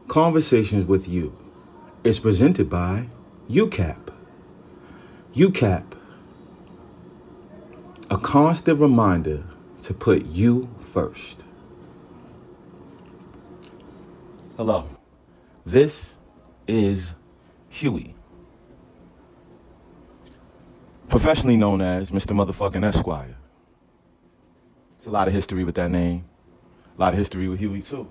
Conversations with You is presented by Y.O.U.Cap. Y.O.U.Cap, a constant reminder to put you first. Hello, this is Huey, professionally known as Mr. Motherfucking Esquire. It's a lot of history with that name, a lot of history with Huey too.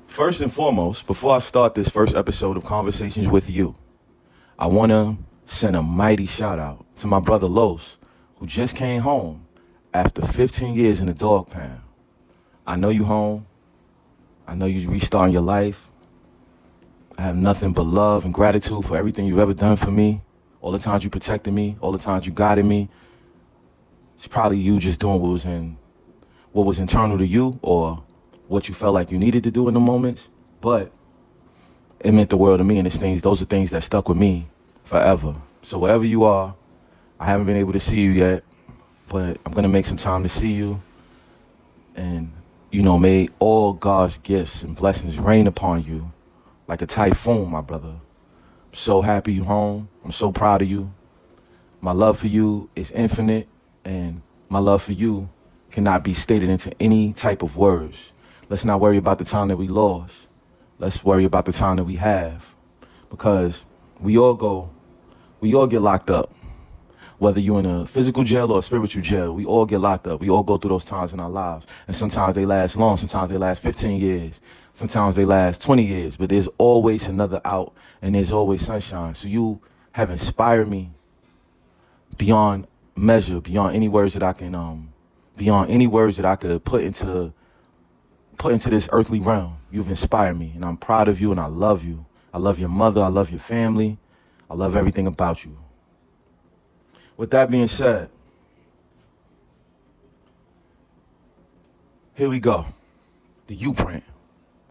First and foremost, before I start this first episode of Conversations with You, I want to send a mighty shout out to my brother Los, who just came home after 15 years in the dog pound. I know you home. I know you restarting your life. I have nothing but love and gratitude for everything you've ever done for me, all the times you protected me, all the times you guided me. It's probably you just doing what was internal to you or what you felt like you needed to do in the moments, but it meant the world to me, and those are things that stuck with me forever. So wherever you are, I haven't been able to see you yet, but I'm gonna make some time to see you. And may all God's gifts and blessings rain upon you like a typhoon, my brother. I'm so happy you home. I'm so proud of you. My love for you is infinite, and my love for you cannot be stated into any type of words. Let's not worry about the time that we lost. Let's worry about the time that we have, because we all get locked up. Whether you're in a physical jail or a spiritual jail, we all get locked up. We all go through those times in our lives. And sometimes they last long. Sometimes they last 15 years. Sometimes they last 20 years. But there's always another out, and there's always sunshine. So you have inspired me beyond measure, beyond any words that I could put into this earthly realm. You've inspired me, and I'm proud of you, and I love you. I love your mother. I love your family. I love everything about you. With that being said, here we go. The Y.O.U.Print.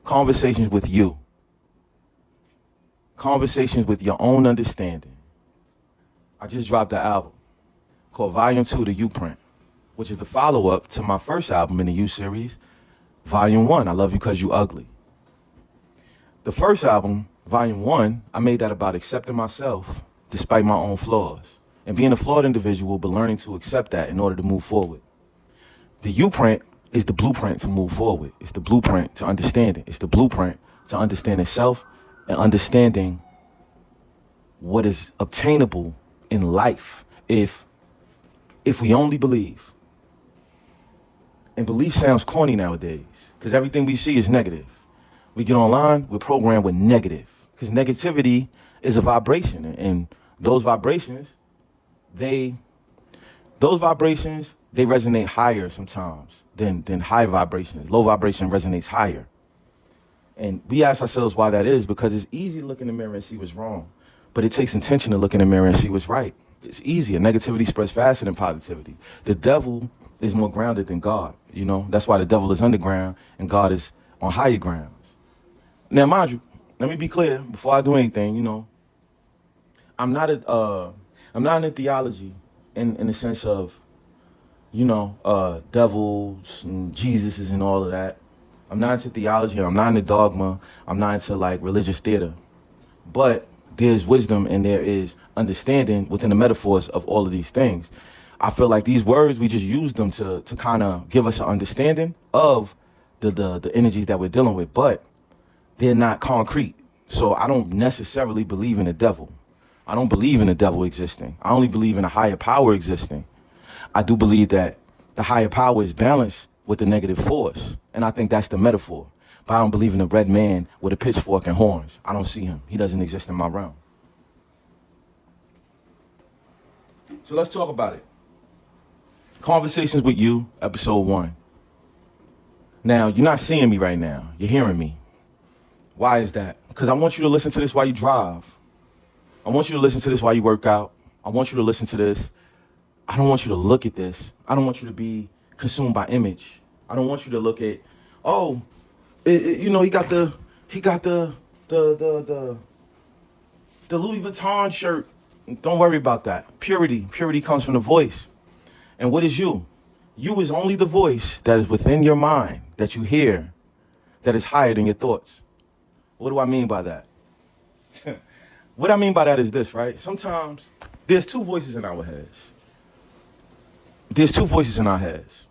Conversations with you. Conversations with your own understanding. I just dropped an album called Volume 2, the Y.O.U.Print, which is the follow-up to my first album in the Y.O.U series, Volume 1, I Love You 'Cause You Ugly. The first album, Volume 1, I made that about accepting myself despite my own flaws. And being a flawed individual, but learning to accept that in order to move forward. The Y.O.U.Print is the blueprint to move forward. It's the blueprint to understanding. It's the blueprint to understanding self and understanding what is obtainable in life if we only believe. And belief sounds corny nowadays, because everything we see is negative. We get online, we're programmed with negative, because negativity is a vibration, and those vibrations, they resonate higher sometimes than high vibrations. Low vibration resonates higher. And we ask ourselves why that is, because it's easy to look in the mirror and see what's wrong, but it takes intention to look in the mirror and see what's right. It's easier. Negativity spreads faster than positivity. The devil is more grounded than God. That's why the devil is underground and God is on higher grounds. Now, mind you, let me be clear before I do anything. I'm not in theology in the sense of, devils and Jesuses and all of that. I'm not into theology. I'm not into dogma. I'm not into religious theater. But there's wisdom and there is understanding within the metaphors of all of these things. I feel like these words, we just use them to kind of give us an understanding of the energies that we're dealing with, but they're not concrete. So I don't necessarily believe in the devil. I don't believe in the devil existing. I only believe in a higher power existing. I do believe that the higher power is balanced with the negative force, and I think that's the metaphor. But I don't believe in a red man with a pitchfork and horns. I don't see him. He doesn't exist in my realm. So let's talk about it. Conversations with You, episode 1. Now, you're not seeing me right now. You're hearing me. Why is that? Because I want you to listen to this while you drive. I want you to listen to this while you work out. I want you to listen to this. I don't want you to look at this. I don't want you to be consumed by image. I don't want you to look at, he got the Louis Vuitton shirt. Don't worry about that. Purity comes from the voice. And what is you? You is only the voice that is within your mind that you hear that is higher than your thoughts. What do I mean by that? What I mean by that is this, right? Sometimes there's two voices in our heads. There's two voices in our heads.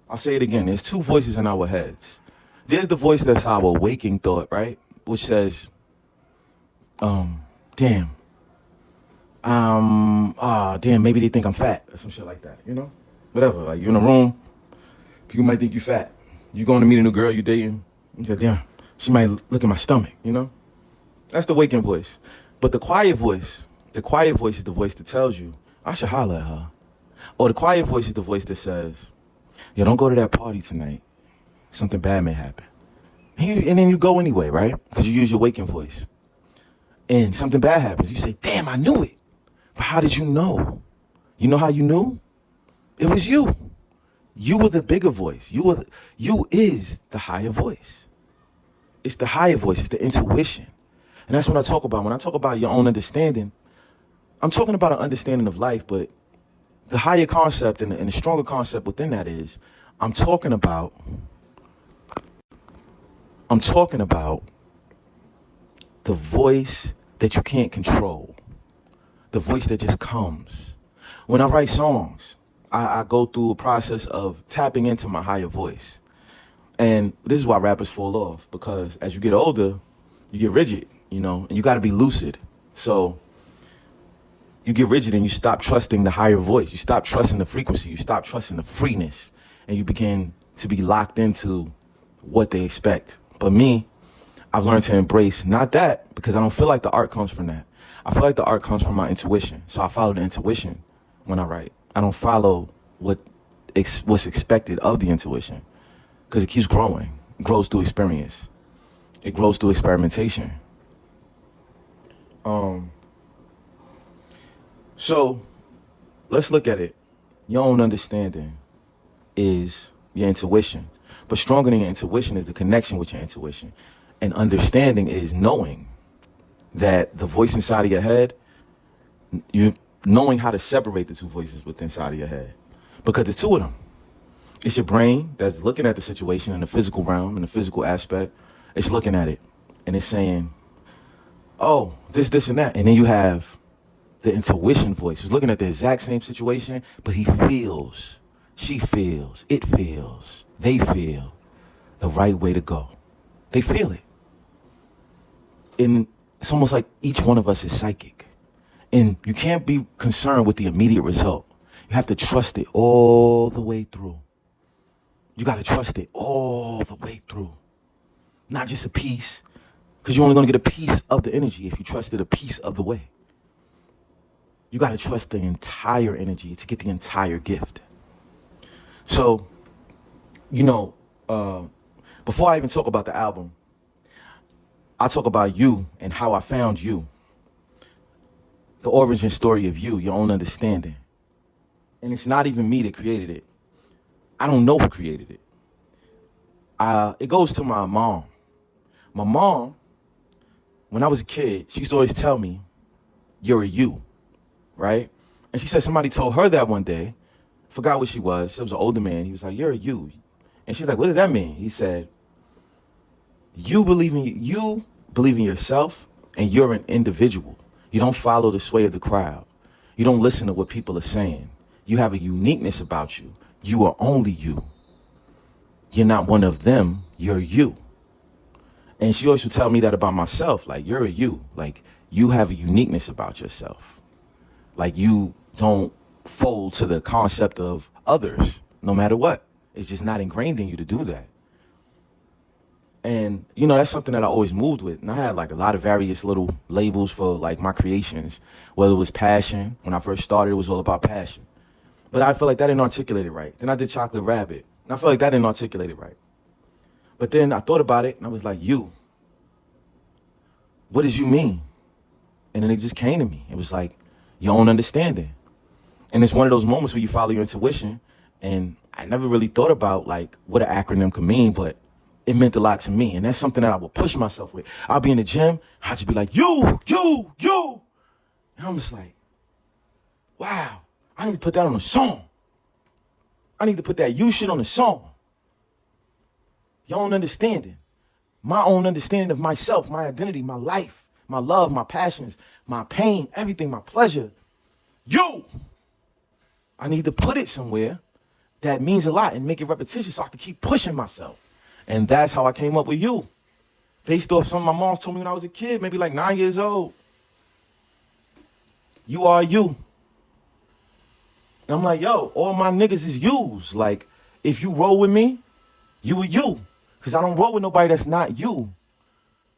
I'll say it again. There's two voices in our heads. There's the voice that's our waking thought, right? Which says, damn, maybe they think I'm fat or some shit like that, you know? Whatever, like you're in a room, people might think you fat. You going to meet a new girl you dating, you say, damn, she might look at my stomach, you know? That's the waking voice. But the quiet voice is the voice that tells you, I should holler at her. Or the quiet voice is the voice that says, yo, don't go to that party tonight. Something bad may happen. And then you go anyway, right? Because you use your waking voice. And something bad happens. You say, damn, I knew it. But how did you know? You know how you knew? It was you. You were the bigger voice. You is the higher voice. It's the higher voice. It's the intuition. And that's what I talk about. When I talk about your own understanding, I'm talking about an understanding of life, but the higher concept and the stronger concept within that is, I'm talking about the voice that you can't control, the voice that just comes. When I write songs, I go through a process of tapping into my higher voice. And this is why rappers fall off, because as you get older, you get rigid, you know, and you got to be lucid. So you get rigid and you stop trusting the higher voice. You stop trusting the frequency. You stop trusting the freeness, and you begin to be locked into what they expect. But me, I've learned to embrace not that, because I don't feel like the art comes from that. I feel like the art comes from my intuition. So I follow the intuition when I write. I don't follow what's expected of the intuition, because it keeps growing. It grows through experience. It grows through experimentation. So let's look at it. Your own understanding is your intuition. But stronger than your intuition is the connection with your intuition. And understanding is knowing that the voice inside of your head, you knowing how to separate the two voices within inside of your head. Because there's two of them. It's your brain that's looking at the situation in the physical realm, in the physical aspect. It's looking at it and it's saying, oh, this, and that. And then you have the intuition voice who's looking at the exact same situation, but he feels, she feels, it feels, they feel the right way to go. They feel it. And it's almost like each one of us is psychic. And you can't be concerned with the immediate result. You have to trust it all the way through. You got to trust it all the way through. Not just a piece, because you're only going to get a piece of the energy if you trusted a piece of the way. You got to trust the entire energy to get the entire gift. So, you know, before I even talk about the album, I'll talk about you and how I found you. The origin story of you, your own understanding. And it's not even me that created it. I don't know who created it. It goes to my mom. My mom, when I was a kid, she used to always tell me, you're a you, right? And she said somebody told her that one day. Forgot what she was. It was an older man. He was like, you're a you. And she's like, what does that mean? He said, you believe in yourself, and you're an individual. You don't follow the sway of the crowd. You don't listen to what people are saying. You have a uniqueness about you. You are only you. You're not one of them. You're you. And she always would tell me that about myself. Like, you're a you. Like, you have a uniqueness about yourself. Like, you don't fold to the concept of others, no matter what. It's just not ingrained in you to do that. And, you know, that's something that I always moved with. And I had like a lot of various little labels for like my creations, whether it was passion. When I first started, it was all about passion. But I feel like that didn't articulate it right. Then I did Chocolate Rabbit. And I feel like that didn't articulate it right. But then I thought about it and I was like, you. What does you mean? And then it just came to me. It was like your own understanding. And it's one of those moments where you follow your intuition. And I never really thought about like what an acronym could mean, but it meant a lot to me. And that's something that I would push myself with. I'll be in the gym. I'll just be like, you. And I'm just like, wow, I need to put that on a song. I need to put that you shit on a song. your own understanding, my own understanding of myself, my identity, my life, my love, my passions, my pain, everything, my pleasure. I need to put it somewhere that means a lot and make it repetitious so I can keep pushing myself. And that's how I came up with you. Based off something my mom told me when I was a kid, maybe like 9 years old. You are you. And I'm like, yo, all my niggas is yous. Like, if you roll with me, you are you. Because I don't roll with nobody that's not you.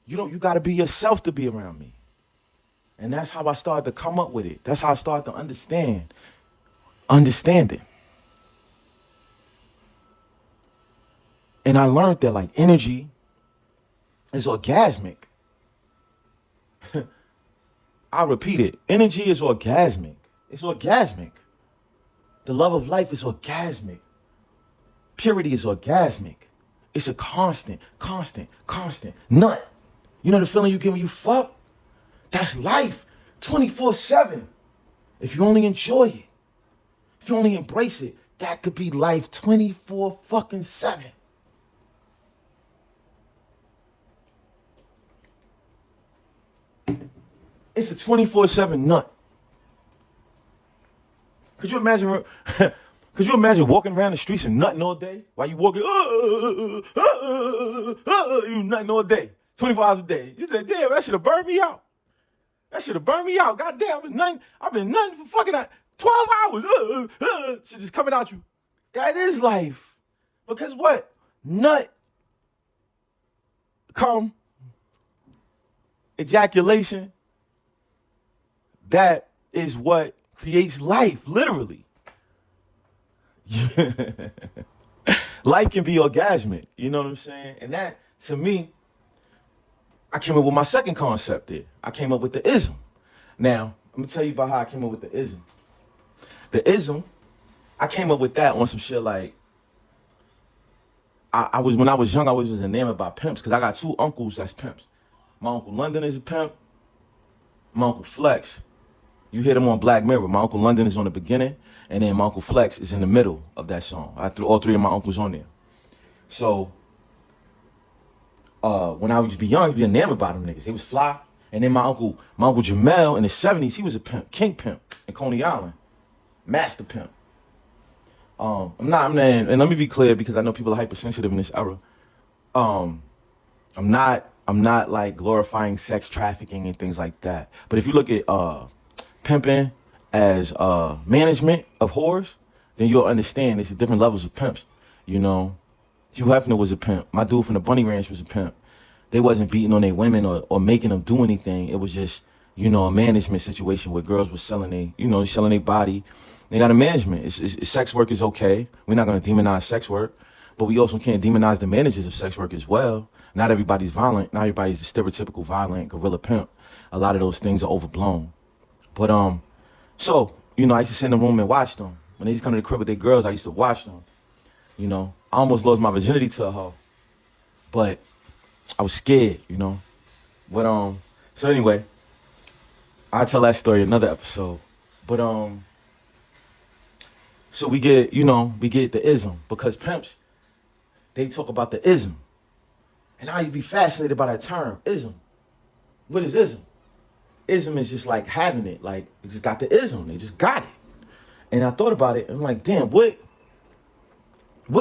You got to be yourself to be around me. And that's how I started to come up with it. That's how I started to understand. Understanding. And I learned that, like, energy is orgasmic. I repeat it. Energy is orgasmic. It's orgasmic. The love of life is orgasmic. Purity is orgasmic. It's a constant nut. You know the feeling you get when you fuck? That's life. 24/7. If you only enjoy it, if you only embrace it, that could be life 24/7. It's a 24/7 nut. Could you imagine? Could you imagine walking around the streets and nutting all day while you walking? You nutting all day, 24 hours a day. You say, damn, that should have burned me out. That should have burned me out. Goddamn, I've been nutting for fucking 12 hours. Shit just coming out you. That is life. Because what? Nut come ejaculation. That is what creates life, literally. Life can be orgasmic, you know what I'm saying? And that, to me, I came up with my second concept there. I came up with the ism. Now, I'm going to tell you about how I came up with the ism. The ism, I came up with that on some shit like, when I was young, I was just enamored by pimps because I got two uncles that's pimps. My Uncle London is a pimp. My Uncle Flex. You hear them on Black Mirror. My Uncle London is on the beginning, and then my Uncle Flex is in the middle of that song. I threw all three of my uncles on there. So, when I used to be young, I used to be enamored by them niggas. They was fly. And then my uncle Jamel in the 70s, he was a pimp, king pimp in Coney Island. Master pimp. And let me be clear because I know people are hypersensitive in this era. I'm not like glorifying sex trafficking and things like that. But if you look at pimping as management of whores, then you'll understand there's different levels of pimps. You know, Hugh Hefner was a pimp. My dude from the Bunny Ranch was a pimp. They wasn't beating on their women or making them do anything. It was just, you know, a management situation where girls were selling their body. They got a management. Sex work is okay. We're not going to demonize sex work, but we also can't demonize the managers of sex work as well. Not everybody's violent. Not everybody's the stereotypical violent gorilla pimp. A lot of those things are overblown. But, so, you know, I used to sit in the room and watch them. When they used to come to the crib with their girls, I used to watch them. You know, I almost lost my virginity to a hoe. But I was scared, you know. But, so anyway, I'll tell that story another episode. But, so we get the ism. Because pimps, they talk about the ism. And I used to be fascinated by that term, ism. What is ism? Ism is just like having it. Like, they just got the ism. They just got it. And I thought about it. And I'm like, damn, what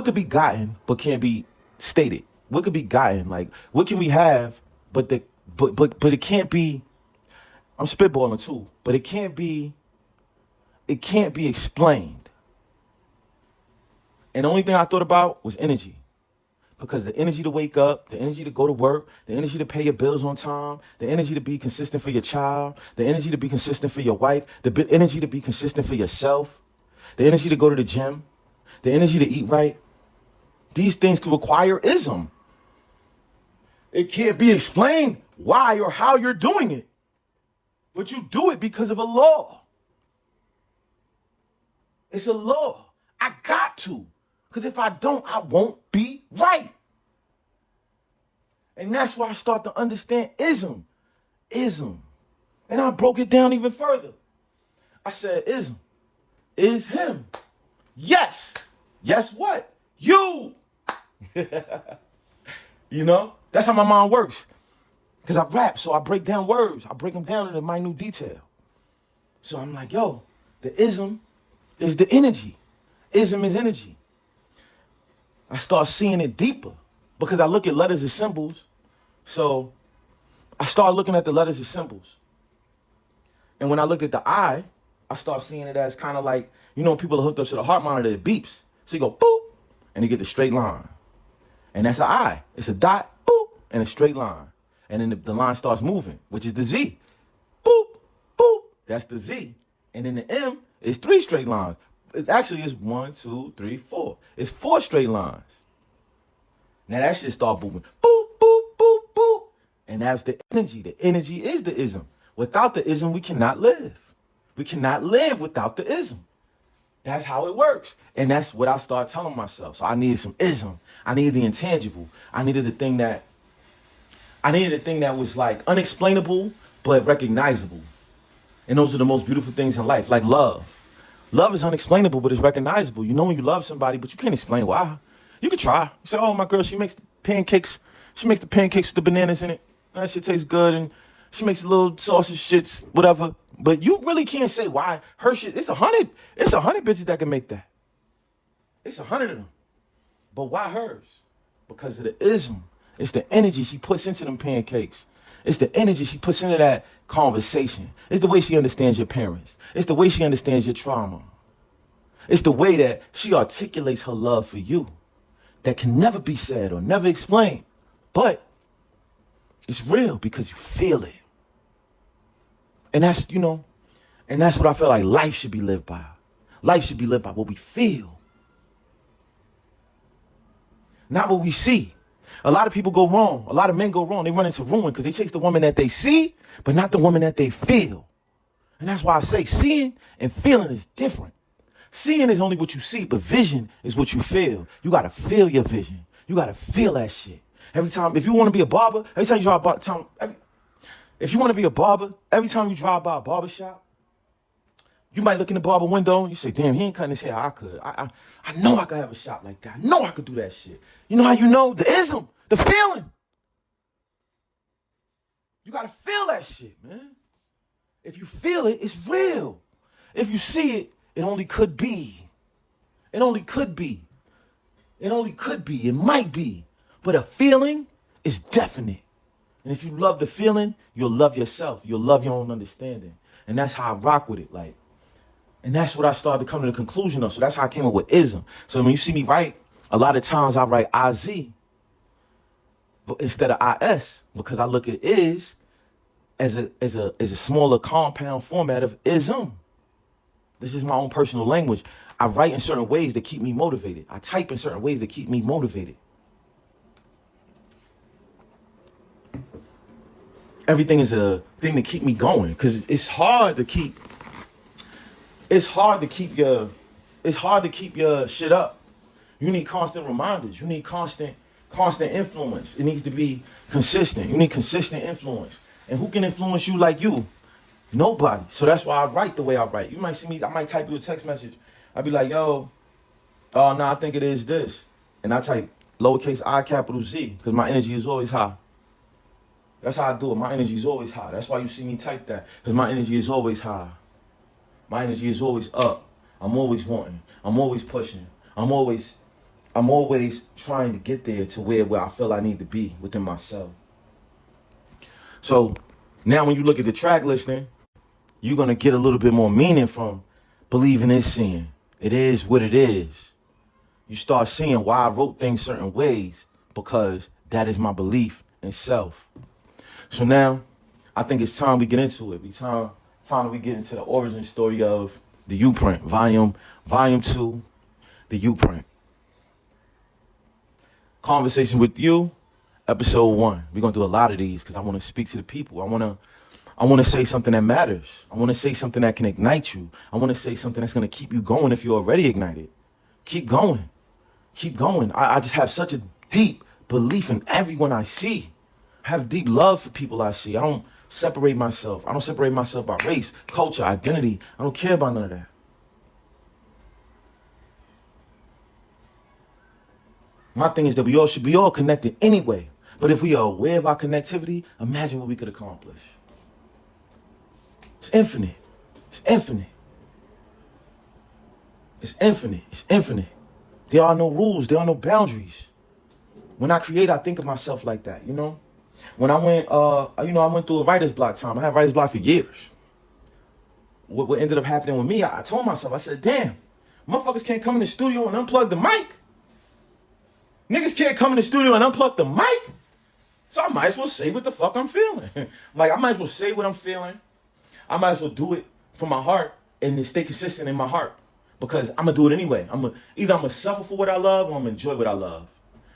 could be gotten but can't be stated? What could be gotten? Like, what can we have but it can't be, I'm spitballing too, but it can't be explained. And the only thing I thought about was energy. Because the energy to wake up, the energy to go to work, the energy to pay your bills on time, the energy to be consistent for your child, the energy to be consistent for your wife, the energy to be consistent for yourself, the energy to go to the gym, the energy to eat right. These things could require ism. It can't be explained why or how you're doing it. But you do it because of a law. It's a law. I got to. Because if I don't, I won't be right. And that's why I start to understand ism. Ism. And I broke it down even further. I said ism is him. Yes. Yes what? You. You know? That's how my mind works. Because I rap, so I break down words. I break them down to the minute detail. So I'm like, yo, the ism is the energy. Ism is energy. I start seeing it deeper because I look at letters as symbols. So I start looking at the letters as symbols. And when I looked at the I start seeing it as kind of like, you know, people are hooked up to the heart monitor, it beeps. So you go, boop, and you get the straight line. And that's an I. It's a dot, boop, and a straight line. And then the line starts moving, which is the Z. Boop, boop, that's the Z. And then the M is 3 straight lines. It actually is 1, 2, 3, 4. It's 4 straight lines. Now that shit start moving. Boop, boop, boop, boop. And that's the energy. The energy is the ism. Without the ism, we cannot live. We cannot live without the ism. That's how it works. And that's what I started telling myself. So I needed some ism. I needed the intangible. I needed the thing that was like unexplainable, but recognizable. And those are the most beautiful things in life, like love. Love is unexplainable, but it's recognizable. You know when you love somebody, but you can't explain why. You could try. You say, oh, my girl, she makes the pancakes. She makes the pancakes with the bananas in it. That shit tastes good. And she makes the little sausage shits, whatever. But you really can't say why her shit. It's 100 bitches that can make that. It's 100 of them. But why hers? Because of the ism. It's the energy she puts into them pancakes. It's the energy she puts into that conversation. It's the way she understands your parents. It's the way she understands your trauma. It's the way that she articulates her love for you that can never be said or never explained. But it's real because you feel it. And that's, you know, and that's what I feel like life should be lived by. Life should be lived by what we feel. Not what we see. A lot of people go wrong. A lot of men go wrong. They run into ruin because they chase the woman that they see, but not the woman that they feel. And that's why I say seeing and feeling is different. Seeing is only what you see, but vision is what you feel. You got to feel your vision. You got to feel that shit. Every time, if you want to be a barber, every time you drive by, if you want to be a barber, every time you drive by a barber shop, you might look in the barber window and you say, damn, he ain't cutting his hair. I could. I know I could have a shop like that. I know I could do that shit. You know how you know? The ism, the feeling. You got to feel that shit, man. If you feel it, it's real. If you see it, it only could be. It only could be. It only could be. It might be. But a feeling is definite. And if you love the feeling, you'll love yourself. You'll love your own understanding. And that's how I rock with it. Like, and that's what I started to come to the conclusion of. So that's how I came up with ism. So when you see me write, a lot of times I write IZ instead of IS because I look at is as a smaller compound format of ism. This is my own personal language. I write in certain ways that keep me motivated. I type in certain ways that keep me motivated. Everything is a thing to keep me going because it's hard to keep your shit up. You need constant reminders. You need constant influence. It needs to be consistent. You need consistent influence. And who can influence you like you? Nobody. So that's why I write the way I write. You might see me, I might type you a text message. I'd be like, yo, no, I think it is this. And I type lowercase I, capital Z, because my energy is always high. That's how I do it. My energy is always high. That's why you see me type that, because my energy is always high. My energy is always up. I'm always wanting. I'm always pushing. I'm always trying to get there to where I feel I need to be within myself. So now when you look at the track listing, you're going to get a little bit more meaning from believing is seeing. It is what it is. You start seeing why I wrote things certain ways because that is my belief in self. So now I think it's time we get into it. Time we get into the origin story of the Y.O.U.Print, volume 2, the Y.O.U.Print. Conversation with You, episode 1. We're going to do a lot of these because I want to speak to the people. I want to say something that matters. I want to say something that can ignite you. I want to say something that's going to keep you going if you're already ignited. Keep going. Keep going. I just have such a deep belief in everyone I see. I have deep love for people I see. I don't separate myself. I don't separate myself by race, culture, identity. I don't care about none of that. My thing is that we all should be all connected anyway. But if we are aware of our connectivity, imagine what we could accomplish. It's infinite. It's infinite. It's infinite. It's infinite. There are no rules. There are no boundaries. When I create, I think of myself like that, you know? When I went, I went through a writer's block time. I had writer's block for years. What ended up happening with me, I told myself, I said, damn, motherfuckers can't come in the studio and unplug the mic. Niggas can't come in the studio and unplug the mic. So I might as well say what the fuck I'm feeling. Like, I might as well say what I'm feeling. I might as well do it from my heart and then stay consistent in my heart. Because I'm going to do it anyway. Either I'm going to suffer for what I love or I'm going to enjoy what I love.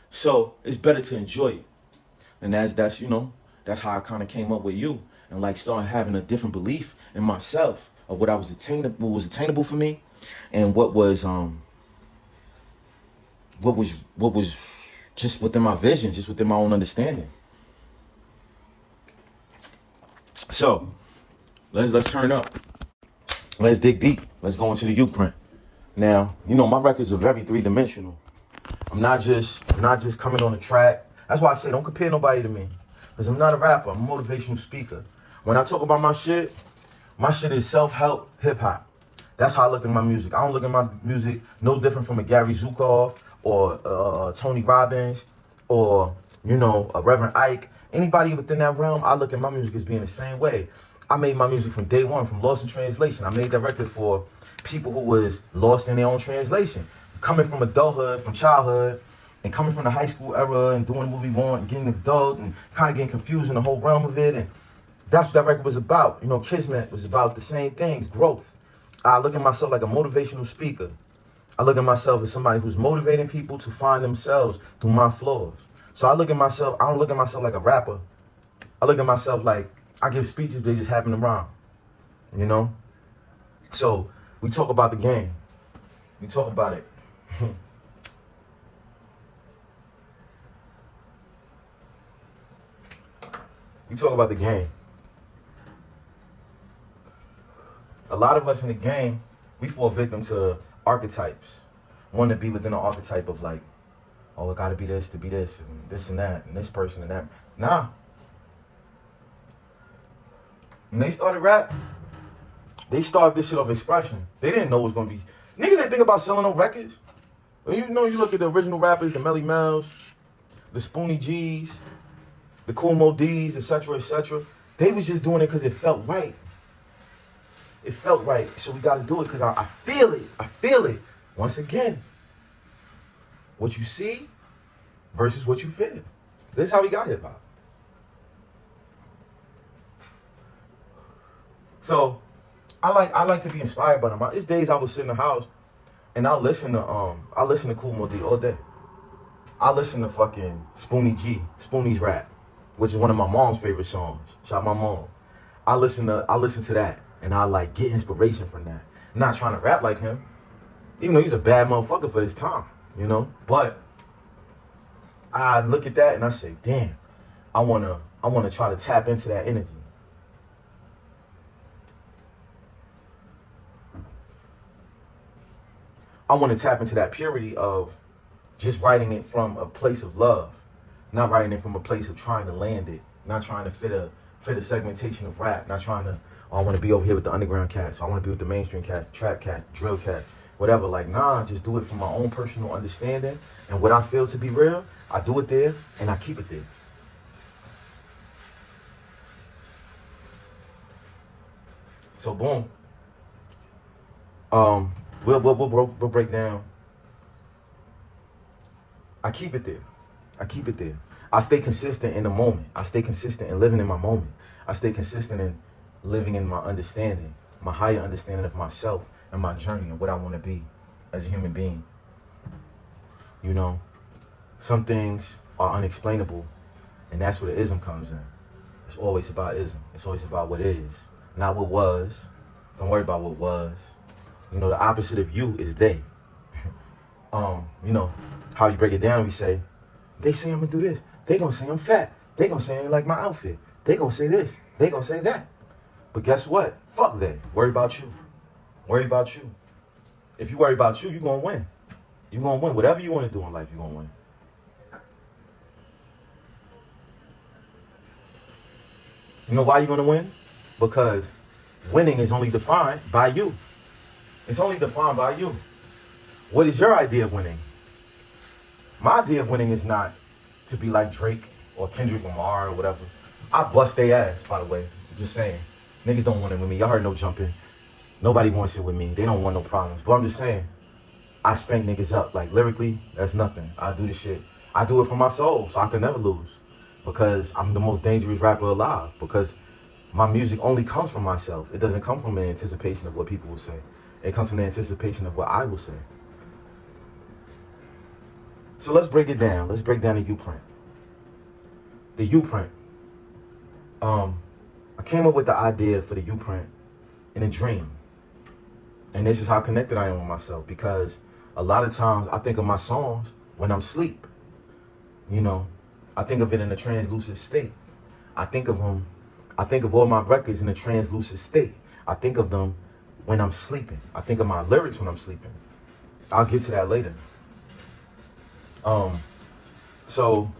So it's better to enjoy it. And that's how I kind of came up with you. And like started having a different belief in myself of what was attainable for me. And what was just within my vision, just within my own understanding. So let's turn up. Let's dig deep. Let's go into the Y.O.U.Print. Now, my records are very three-dimensional. I'm not just coming on the track. That's why I say don't compare nobody to me. Because I'm not a rapper. I'm a motivational speaker. When I talk about my shit is self-help hip-hop. That's how I look at my music. I don't look at my music no different from a Gary Zukov or Tony Robbins or, a Reverend Ike. Anybody within that realm, I look at my music as being the same way. I made my music from day one, from Lost in Translation. I made that record for people who was lost in their own translation. Coming from adulthood, from childhood, and coming from the high school era and doing what we want, and getting adult and kind of getting confused in the whole realm of it. And that's what that record was about. Kismet was about the same things, growth. I look at myself like a motivational speaker. I look at myself as somebody who's motivating people to find themselves through my flaws. So I don't look at myself like a rapper. I look at myself like I give speeches, they just happen to rhyme. So we talk about the game. We talk about it. We talk about the game. A lot of us in the game, we fall victim to archetypes. Want to be within an archetype of like, oh, it gotta be this to be this and that, and this person and that. Nah. When they started rap, they started this shit off expression. They didn't know it was gonna be. Niggas didn't think about selling no records. You look at the original rappers, the Melly Mel's, the Spoonie G's, the Cool Mo D's, etc., etc. They was just doing it because it felt right. It felt right. So we got to do it because I feel it. I feel it. Once again, what you see versus what you feel. This is how we got hip-hop. So I like to be inspired by them. It's days I would sit in the house and I listen to Cool Mo D all day. I listen to fucking Spoonie's rap, which is one of my mom's favorite songs. Shout out my mom. I listen to that and I like get inspiration from that. I'm not trying to rap like him, even though he's a bad motherfucker for his time, But I look at that and I say, damn, I wanna try to tap into that energy. I want to tap into that purity of just writing it from a place of love, not writing it from a place of trying to land it, not trying to fit a segmentation of rap, not trying to, oh, I want to be over here with the underground cats, I want to be with the mainstream cats, the trap cats, the drill cats, whatever. Like, nah, just do it from my own personal understanding and what I feel to be real. I do it there and I keep it there. So boom. We'll break down. I keep it there. I keep it there. I stay consistent in the moment. I stay consistent in living in my moment. I stay consistent in living in my understanding, my higher understanding of myself and my journey and what I want to be as a human being. Some things are unexplainable, and that's where the ism comes in. It's always about ism. It's always about what is, not what was. Don't worry about what was. The opposite of you is they. How you break it down, we say, they say I'm gonna do this. They gonna say I'm fat. They gonna say I ain't like my outfit. They gonna say this. They gonna say that. But guess what? Fuck they. Worry about you. Worry about you. If you worry about you, you're gonna win. You're gonna win. Whatever you want to do in life, you're gonna win. You know why you're going to win? Because winning is only defined by you. It's only defined by you. What is your idea of winning? My idea of winning is not to be like Drake or Kendrick Lamar or whatever. I bust their ass, by the way. I'm just saying. Niggas don't want it with me. Y'all heard no jumping. Nobody wants it with me. They don't want no problems. But I'm just saying, I spank niggas up. Like, lyrically, that's nothing. I do this shit. I do it for my soul, so I can never lose. Because I'm the most dangerous rapper alive. Because my music only comes from myself. It doesn't come from the anticipation of what people will say. It comes from the anticipation of what I will say. So let's break it down. Let's break down the Y.O.U.Print. The Y.O.U.Print. I came up with the idea for the Y.O.U.Print in a dream. And this is how connected I am with myself. Because a lot of times I think of my songs when I'm asleep. You know, I think of it in a translucent state. I think of all my records in a translucent state. I think of them when I'm sleeping. I think of my lyrics when I'm sleeping. I'll get to that later. So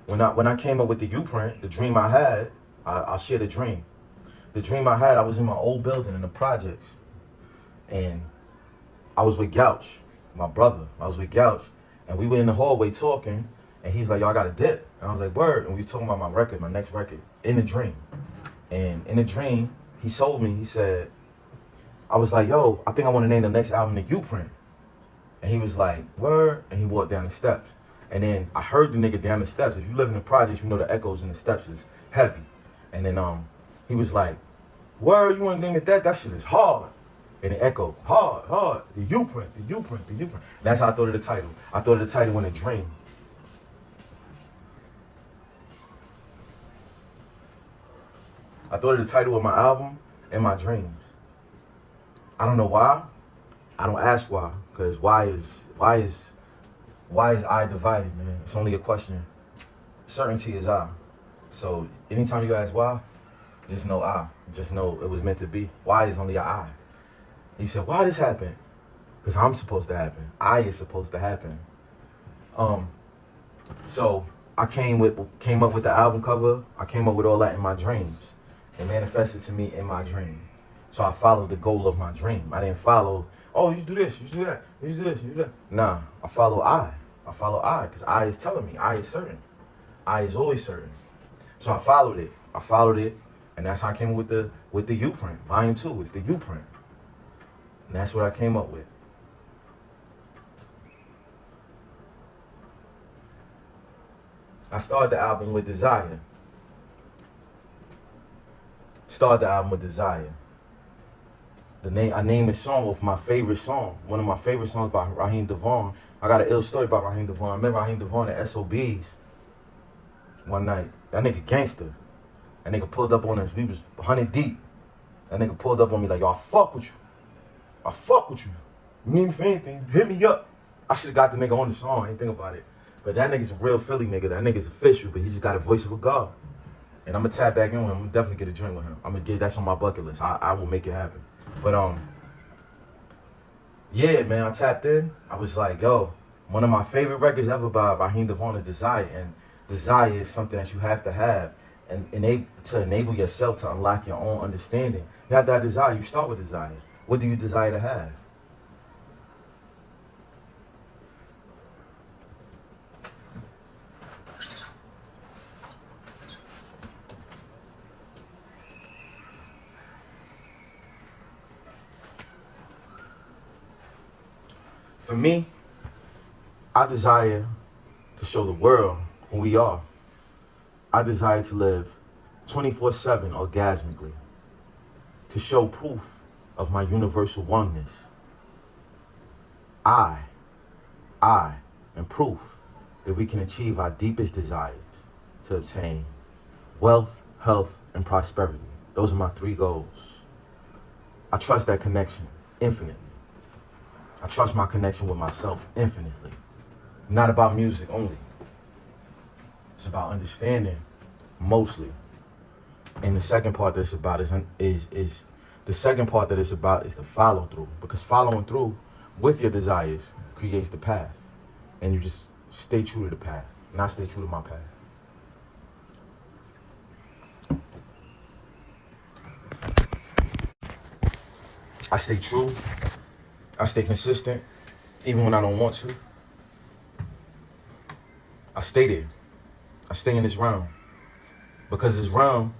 when I came up with the Y.O.U.Print, the dream I had, I'll share the dream. The dream I had, I was in my old building in the projects. And I was with Y.O.U, my brother. I was with Y.O.U, and we were in the hallway talking. And he's like, yo, I got a dip. And I was like, word. And we was talking about my record, my next record, in the dream. And in the dream, he told me, he said, I was like, yo, I think I want to name the next album the Y.O.U.Print. And he was like, word. And he walked down the steps. And then I heard the nigga down the steps. If you live in the projects, you know the echoes in the steps is heavy. And then he was like, word, you want to name it that? That shit is hard. And it echoed, hard, hard. The Y.O.U.Print, the Y.O.U.Print, the Y.O.U.Print. And that's how I thought of the title. I thought of the title in a dream. I thought of the title of my album in my dreams. I don't know why. I don't ask why, because why is I divided, man? It's only a question. Certainty is I. So anytime you ask why, just know I. Just know it was meant to be. Why is only an I. You said, why this happened? Because I'm supposed to happen. I is supposed to happen. So I came up with the album cover. I came up with all that in my dreams. It manifested to me in my dream. So I followed the goal of my dream. I didn't follow, oh, you do this, you do that, you do this, you do that. Nah, I follow I. I follow I, because I is telling me, I is certain. I is always certain. So I followed it. I followed it, and that's how I came up with the Y.O.U.Print. Volume 2, it's the Y.O.U.Print. And that's what I came up with. I started the album with Desire. I named the song off my favorite song. One of my favorite songs by Raheem DeVaughn. I got an ill story about Raheem DeVaughn. I met Raheem DeVaughn at SOBs one night. That nigga gangster. That nigga pulled up on us. We was 100 deep. That nigga pulled up on me like, yo, I fuck with you. I fuck with you. You need me for anything, hit me up. I should have got the nigga on the song. I ain't think about it. But that nigga's a real Philly nigga. That nigga's official, but he just got a voice of a god. And I'm gonna tap back in with him. I'm gonna definitely get a drink with him. I'm gonna get that's on my bucket list. I will make it happen. But yeah, man, I tapped in. I was like, yo, one of my favorite records ever by Raheem DeVaughn is Desire. And desire is something that you have to have and to enable yourself to unlock your own understanding. You have to have desire. You start with desire. What do you desire to have? For me, I desire to show the world who we are. I desire to live 24/7 orgasmically, to show proof of my universal oneness. I am proof that we can achieve our deepest desires to obtain wealth, health, and prosperity. Those are my 3 goals. I trust that connection infinitely. I trust my connection with myself infinitely. Not about music only. It's about understanding mostly. And the second part that it's about is the follow through. Because following through with your desires creates the path. And you just stay true to the path, not stay true to my path. I stay true. I stay consistent, even when I don't want to. I stay there. I stay in this realm. Because this realm,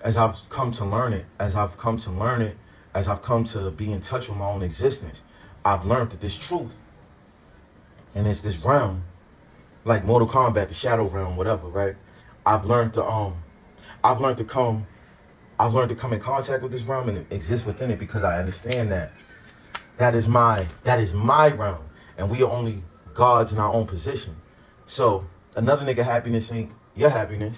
as I've come to learn it, as I've come to be in touch with my own existence, I've learned that this truth, and it's this realm, like Mortal Kombat, the Shadow Realm, whatever, right? I've learned to come in contact with this realm and exist within it because I understand that is my realm, and we are only gods in our own position. So another nigga happiness ain't your happiness.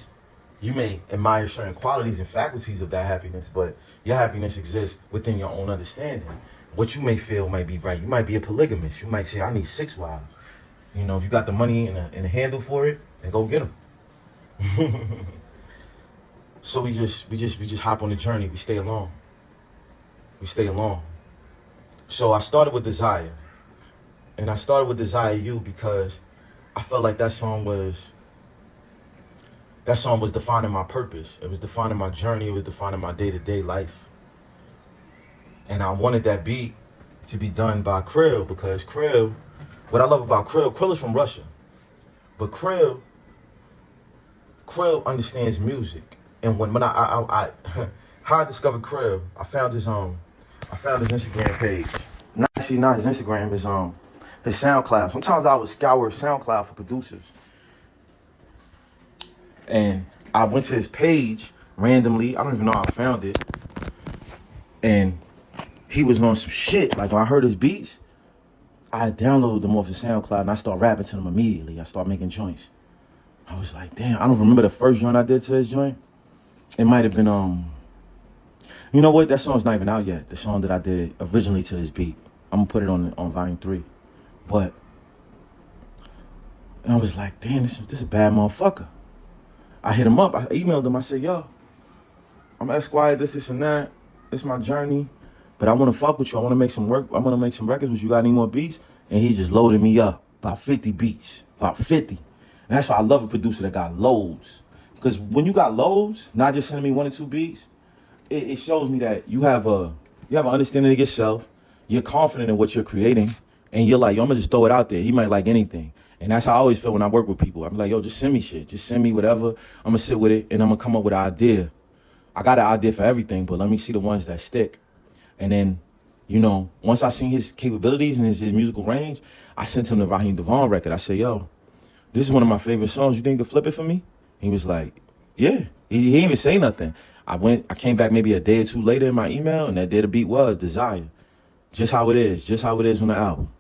You may admire certain qualities and faculties of that happiness, but your happiness exists within your own understanding. What you may feel might be right. You might be a polygamist. You might say, I need 6 wives. You know, if you got the money and a handle for it, then go get them. So we just hop on the journey. We stay along. So I started with Desire. And I started with Desire You because I felt like that song was defining my purpose. It was defining my journey. It was defining my day-to-day life. And I wanted that beat to be done by Krill because Krill, what I love about Krill is from Russia. But Krill understands music. And when I how I discovered Krill, I found his Instagram page. Not his Instagram, his SoundCloud. Sometimes I would scour SoundCloud for producers. And I went to his page randomly. I don't even know how I found it. And he was on some shit. Like when I heard his beats, I downloaded them off his SoundCloud and I started rapping to them immediately. I started making joints. I was like, damn, I don't remember the first joint I did to his joint. It might have been, you know what? That song's not even out yet. The song that I did originally to his beat. I'm gonna put it on volume 3. But, and I was like, damn, this is a bad motherfucker. I hit him up. I emailed him. I said, yo, I'm Esquire, this and that. It's my journey. But I want to fuck with you. I want to make some work. I want to make some records with you. Got any more beats? And he just loaded me up. About 50 beats. About 50. And that's why I love a producer that got loads. Because when you got loads, not just sending me 1 or 2 beats, it shows me that you have an understanding of yourself. You're confident in what you're creating. And you're like, yo, I'm going to just throw it out there. He might like anything. And that's how I always feel when I work with people. I'm like, yo, just send me shit. Just send me whatever. I'm going to sit with it and I'm going to come up with an idea. I got an idea for everything, but let me see the ones that stick. And then, you know, once I seen his capabilities and his musical range, I sent him the Raheem Devon record. I said, yo, this is one of my favorite songs. You think you could flip it for me? He was like, yeah. He didn't even say nothing. I came back maybe a day or 2 later in my email, and that day the beat was Desire. Just how it is on the album.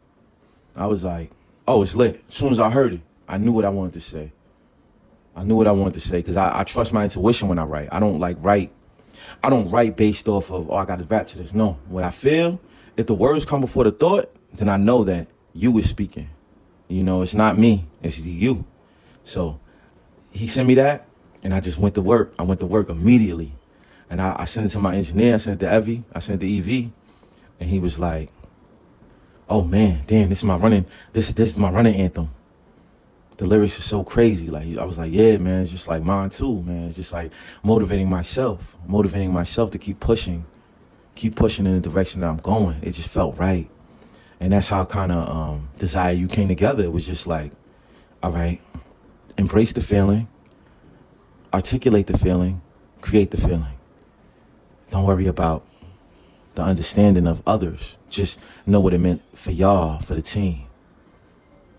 I was like, oh, it's lit. As soon as I heard it, I knew what I wanted to say. Because I trust my intuition when I write. I don't write based off of, oh, I got to rap to this. No, what I feel, if the words come before the thought, then I know that you is speaking. You know, it's not me, it's you. So he sent me that, and I just went to work. I went to work immediately. And I sent it to my engineer, I sent it to Evie, I sent it to EV, and he was like, oh man, damn, this is my running anthem. The lyrics are so crazy. Like, I was like, yeah, man, it's just like mine too, man. It's just like motivating myself to keep pushing in the direction that I'm going. It just felt right. And that's how kind of Desire You came together. It was just like, all right, embrace the feeling, articulate the feeling, create the feeling. Don't worry about the understanding of others. Just know what it meant for y'all, for the team.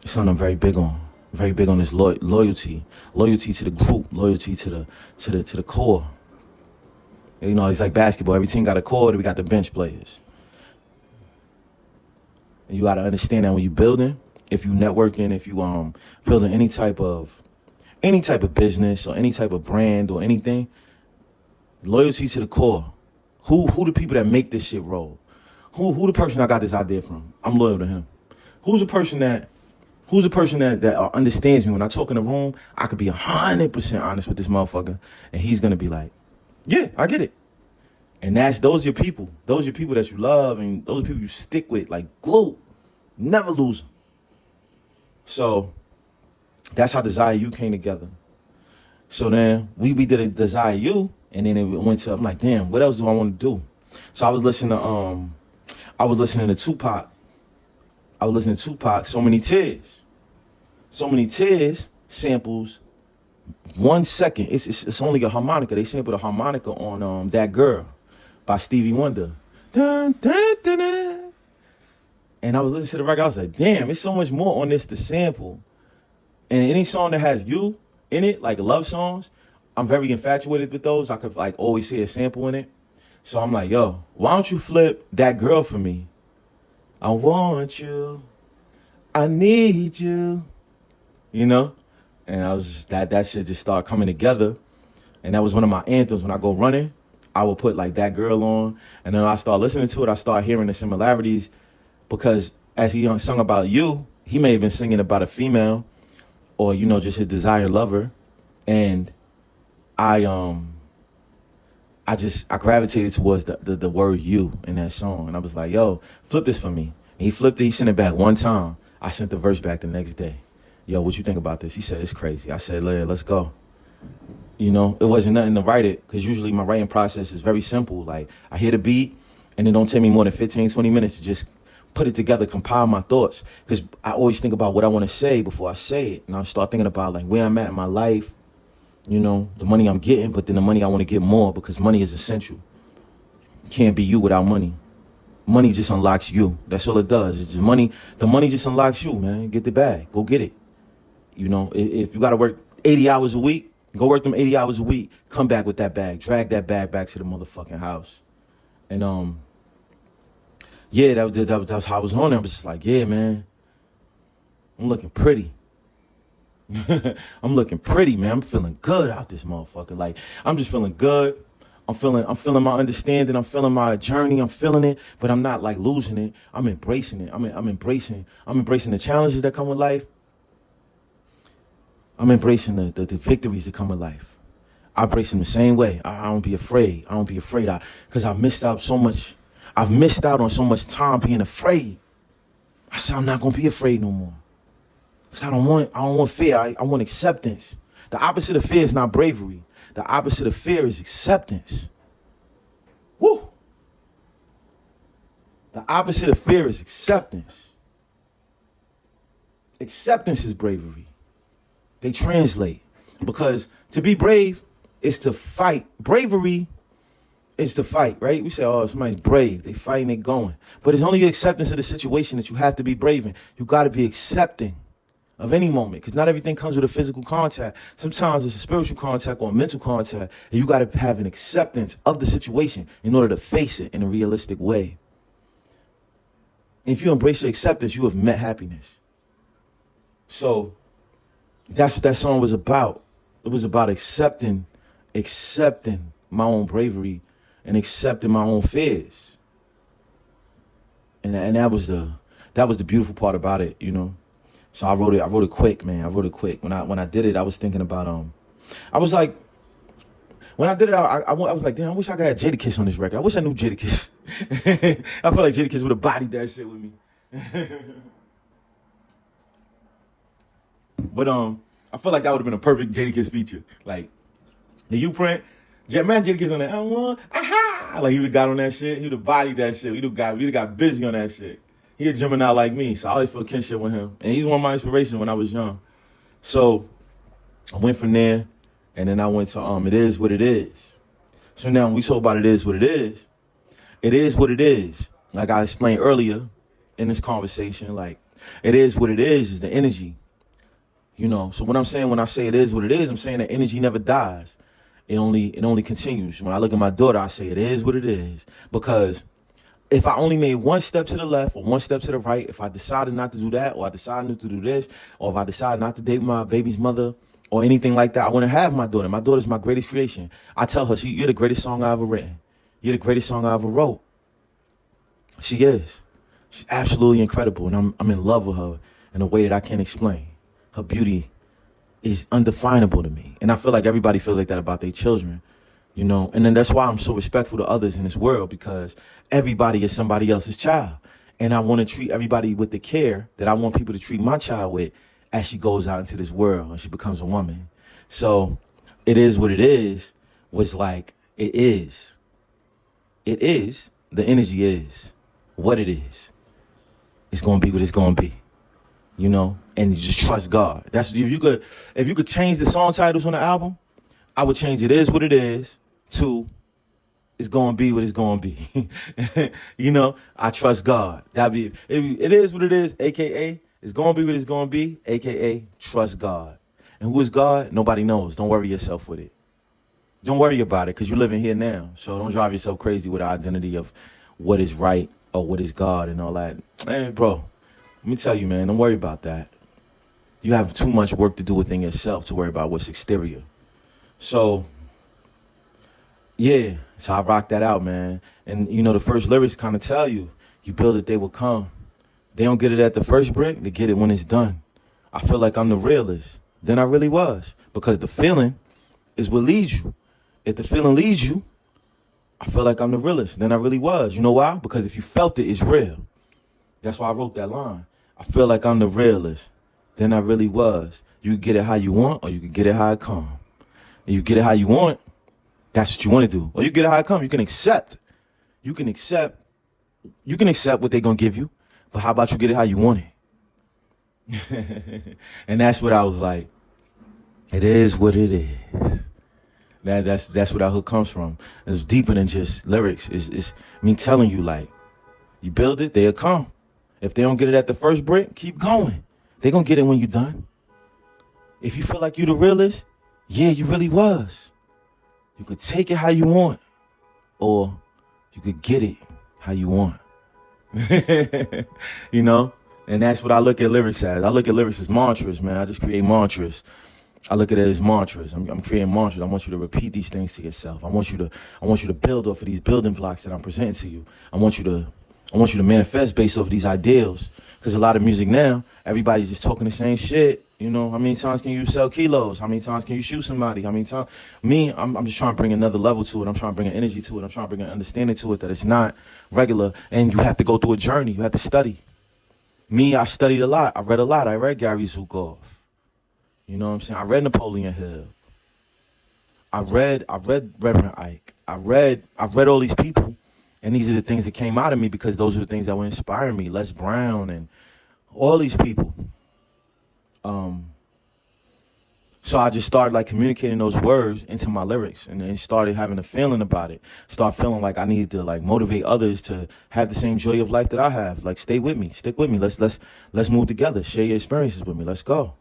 It's something I'm very big on. Very big on this loyalty to the group, loyalty to the core. You know, it's like basketball. Every team got a core. We got the bench players. And you got to understand that when you building, if you networking, if you building any type of business or any type of brand or anything, loyalty to the core. Who the people that make this shit roll? Who the person I got this idea from? I'm loyal to him. Who's the person that understands me when I talk in the room? I could be 100% honest with this motherfucker, and he's gonna be like, yeah, I get it. And those are your people. Those are your people that you love, and those are people you stick with like glue. Never lose them. So that's how Desire You came together. So then we did a Desire You, and then it went to, I'm like, damn, what else do I want to do? So I was listening to I was listening to Tupac. So Many Tears. So Many Tears samples 1 second. It's only a harmonica. They sampled a harmonica on That Girl by Stevie Wonder. Dun, dun, dun, dun. And I was listening to the record. I was like, damn, there's so much more on this to sample. And any song that has you in it, like love songs, I'm very infatuated with those. I could like always hear a sample in it. So I'm like, yo, why don't you flip That Girl for me? I want you. I need you. You know? And I was just, that shit just started coming together. And that was one of my anthems. When I go running, I would put like That Girl on. And then I start listening to it. I start hearing the similarities. Because as he sung about you, he may have been singing about a female or, you know, just his desired lover. And I gravitated towards the word you in that song. And I was like, yo, flip this for me. And he flipped it. He sent it back one time. I sent the verse back the next day. Yo, what you think about this? He said, it's crazy. I said, let's go. You know, it wasn't nothing to write it, because usually my writing process is very simple. Like, I hear the beat, and it don't take me more than 15, 20 minutes to just put it together, compile my thoughts. Because I always think about what I want to say before I say it. And I start thinking about, like, where I'm at in my life, you know, the money I'm getting, but then the money I want to get more, because money is essential. You can't be you without money. Money just unlocks you. That's all it does. It's just money. The money just unlocks you, man. Get the bag. Go get it. You know, if you got to work 80 hours a week, go work them 80 hours a week. Come back with that bag. Drag that bag back to the motherfucking house. And, yeah, that was how I was on there. I was just like, yeah, man, I'm looking pretty. I'm looking pretty, man. I'm feeling good out this motherfucker. Like, I'm just feeling good. I'm feeling my understanding. I'm feeling my journey. I'm feeling it, but I'm not like losing it. I'm embracing it. I'm embracing the challenges that come with life. I'm embracing the victories that come with life. I embrace them the same way. I don't be afraid. I don't be afraid. Because I've missed out so much. I've missed out on so much time being afraid. I said I'm not gonna be afraid no more. Because I don't want fear. I want acceptance. The opposite of fear is not bravery. The opposite of fear is acceptance. Woo! The opposite of fear is acceptance. Acceptance is bravery. They translate. Because to be brave is to fight. Bravery is to fight, right? We say, oh, somebody's brave. They fighting, they going. But it's only your acceptance of the situation that you have to be brave in. You got to be accepting of any moment, because not everything comes with a physical contact. Sometimes it's a spiritual contact or a mental contact, and you got to have an acceptance of the situation in order to face it in a realistic way. And if you embrace your acceptance, you have met happiness. So that's what that song was about. It was about accepting my own bravery and accepting my own fears. And that was the beautiful part about it, you know. So I wrote it quick, man. I wrote it quick. When I did it, I was thinking about I was like, when I did it, I was like, damn, I wish I got Jadakiss on this record. I wish I knew Jadakiss. I feel like Jadakiss would have bodied that shit with me. But I feel like that would have been a perfect Jadakiss feature. Like the Y.O.U.Print, man, Jadakiss on that. Like he would have got on that shit. He would have bodied that shit. He would have got busy on that shit. He a Gemini like me, so I always feel kinship with him. And he's one of my inspirations when I was young. So I went from there, and then I went to It Is What It Is. So now when we talk about It Is What It Is, it is what it is. Like I explained earlier in this conversation, like it is what it is the energy. You know, so what I'm saying when I say it is what it is, I'm saying that energy never dies. It only continues. When I look at my daughter, I say it is what it is. Because if I only made one step to the left or one step to the right, if I decided not to do that, or I decided not to do this, or if I decided not to date my baby's mother or anything like that, I want to have my daughter. My daughter's my greatest creation. I tell her, you're the greatest song I ever written. You're the greatest song I ever wrote. She is. She's absolutely incredible, and I'm in love with her in a way that I can't explain. Her beauty is undefinable to me, and I feel like everybody feels like that about their children. You know, and then that's why I'm so respectful to others in this world, because everybody is somebody else's child. And I want to treat everybody with the care that I want people to treat my child with as she goes out into this world and she becomes a woman. So it is what it is was like, it is. It is. The energy is what it is. It's gonna be what it's gonna be. You know, and you just trust God. That's if you could change the song titles on the album, I would change It Is What It Is to It's Gonna Be What It's Gonna Be. You know, I trust God. It is what it is, aka it's gonna be what it's gonna be, aka trust God. And who is God? Nobody knows. Don't worry yourself with it. Don't worry about it, because you're living here now. So don't drive yourself crazy with the identity of what is right or what is God and all that. Hey, bro, let me tell you, man, don't worry about that. You have too much work to do within yourself to worry about what's exterior. So, yeah, so I rocked that out, man. And, you know, the first lyrics kind of tell you, you build it, they will come. They don't get it at the first brick, they get it when it's done. I feel like I'm the realest than I really was, because the feeling is what leads you. If the feeling leads you, I feel like I'm the realest than I really was. You know why? Because if you felt it, it's real. That's why I wrote that line. I feel like I'm the realest than I really was. You can get it how you want, or you can get it how it come. And you get it how you want, that's what you want to do. Or you get it how it come. You can accept. You can accept what they're going to give you. But how about you get it how you want it? And that's what I was like. It is what it is. That's where that hook comes from. It's deeper than just lyrics. It's me telling you, like, you build it, they'll come. If they don't get it at the first brick, keep going. They're going to get it when you're done. If you feel like you the realest, yeah, you really was. You could take it how you want, or you could get it how you want. You know? And that's what I look at lyrics as. I look at lyrics as mantras, man. I just create mantras. I look at it as mantras. I'm creating mantras. I want you to repeat these things to yourself. I want you to build off of these building blocks that I'm presenting to you. I want you to manifest based off of these ideals. Because a lot of music now, everybody's just talking the same shit. You know, how many times can you sell kilos? How many times can you shoot somebody? How many times? I'm just trying to bring another level to it. I'm trying to bring an energy to it. I'm trying to bring an understanding to it that it's not regular. And you have to go through a journey. You have to study. I studied a lot. I read a lot. I read Gary Zukav. You know what I'm saying? I read Napoleon Hill. I read Reverend Ike. I read all these people. And these are the things that came out of me, because those are the things that were inspiring me. Les Brown and all these people. So I just started like communicating those words into my lyrics, and then started having a feeling about it. Start feeling like I needed to like motivate others to have the same joy of life that I have. Like, stay with me, stick with me. Let's move together. Share your experiences with me. Let's go.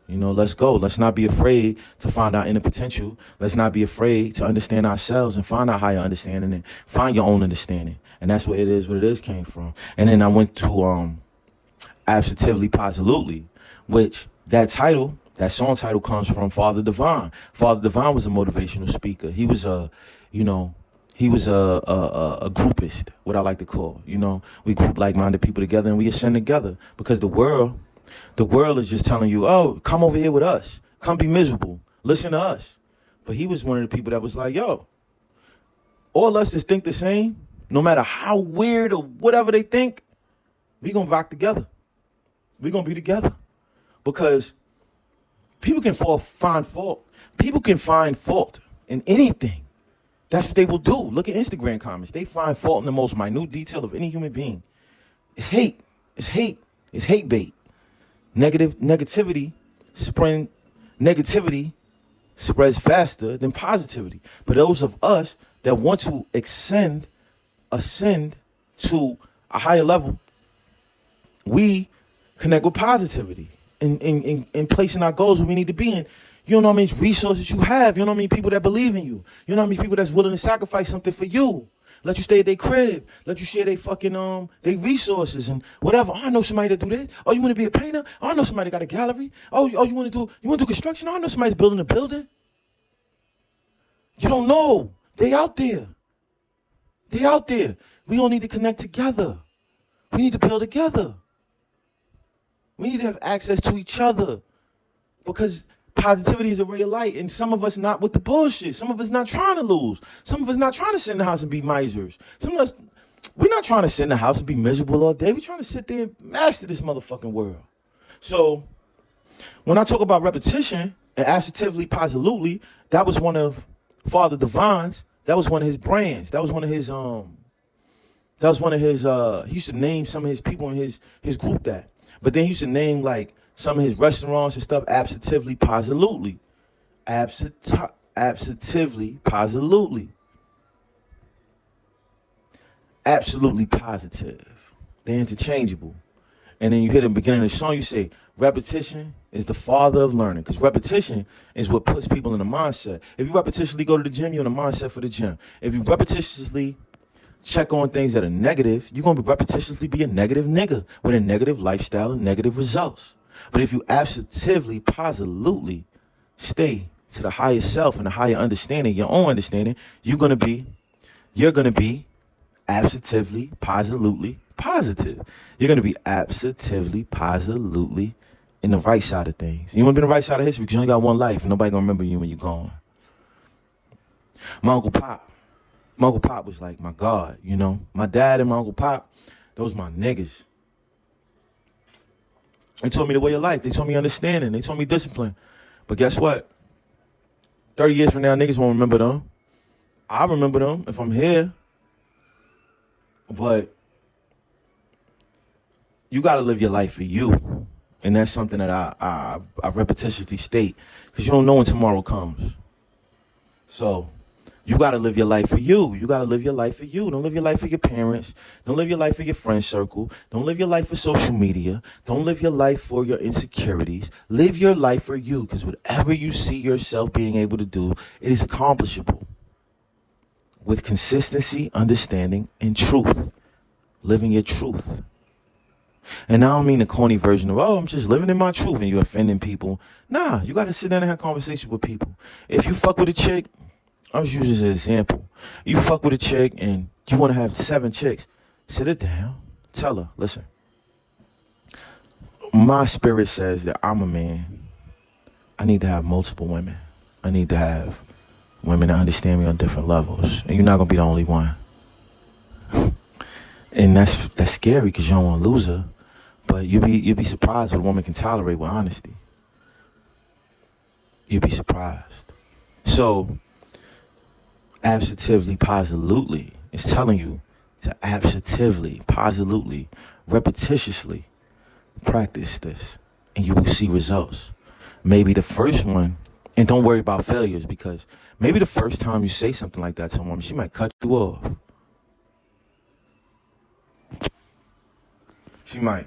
You know, let's go. Let's not be afraid to find our inner potential. Let's not be afraid to understand ourselves and find our higher understanding and find your own understanding. And that's what it is came from. And then I went to Absolutely Positively, which that song title comes from Father Divine. Father Divine was a motivational speaker. He was a groupist, what I like to call. You know, we group like-minded people together and we ascend together, because the world is just telling you, oh, come over here with us. Come be miserable. Listen to us. But he was one of the people that was like, yo, all us that think the same, no matter how weird or whatever they think, we gonna rock together. We gonna be together. Because people can find fault. People can find fault in anything. That's what they will do. Look at Instagram comments. They find fault in the most minute detail of any human being. It's hate. It's hate. It's hate bait. Negativity spreads faster than positivity. But those of us that want to ascend to a higher level, we connect with positivity in placing our goals where we need to be in. You don't know how many resources you have. You don't know how many people that believe in you. You know how many people that's willing to sacrifice something for you. Let you stay at their crib. Let you share their fucking their resources and whatever. Oh, I know somebody that do this. Oh, you want to be a painter? Oh, I know somebody got a gallery. Oh, you want to do construction? Oh, I know somebody's building a building. You don't know. They out there. They out there. We all need to connect together. We need to build together. We need to have access to each other, because positivity is a ray of light, and some of us not with the bullshit. Some of us not trying to lose. Some of us not trying to sit in the house and be misers. Some of us, we're not trying to sit in the house and be miserable all day. We're trying to sit there and master this motherfucking world. So when I talk about repetition and absolutely positively, that was one of Father Divine's. That was one of his brands. That was one of his That was one of his, he used to name some of his people in his group that. But then he used to name like some of his restaurants and stuff absolutely, positively. Absolutely, positively. Absolutely positive. They're interchangeable. And then you hit the beginning of the song, you say, repetition is the father of learning. Because repetition is what puts people in the mindset. If you repetitionally go to the gym, you're in the mindset for the gym. If you repetitiously check on things that are negative, you're going to repetitiously be a negative nigga with a negative lifestyle and negative results. But if you absolutely, positively stay to the higher self and the higher understanding, your own understanding, you're going to be absolutely, positively positive. You're going to be absolutely, positively in the right side of things. You want to be on the right side of history because you only got one life and nobody going to remember you when you're gone. My Uncle Pop was like my God, you know. My dad and my Uncle Pop, those my niggas. They told me the way of life. They told me understanding. They told me discipline. But guess what? 30 years from now, niggas won't remember them. I remember them if I'm here. But you got to live your life for you. And that's something that I repetitiously state. Because you don't know when tomorrow comes. So you got to live your life for you. You got to live your life for you. Don't live your life for your parents. Don't live your life for your friend circle. Don't live your life for social media. Don't live your life for your insecurities. Live your life for you, because whatever you see yourself being able to do, it is accomplishable with consistency, understanding, and truth. Living your truth. And I don't mean the corny version of, I'm just living in my truth and you're offending people. Nah, you got to sit down and have conversations with people. If you fuck with a chick, I'm just using this as an example. You fuck with a chick and you want to have 7 chicks. Sit her down. Tell her, listen. My spirit says that I'm a man. I need to have multiple women. I need to have women that understand me on different levels. And you're not going to be the only one. And that's scary because you don't want to lose her. But you'll be surprised what a woman can tolerate with honesty. You'll be surprised. So absolutely, positively is telling you to absolutely, positively, repetitiously practice this, and you will see results. Maybe the first one, and don't worry about failures, because maybe the first time you say something like that to a woman, she might cut you off. She might.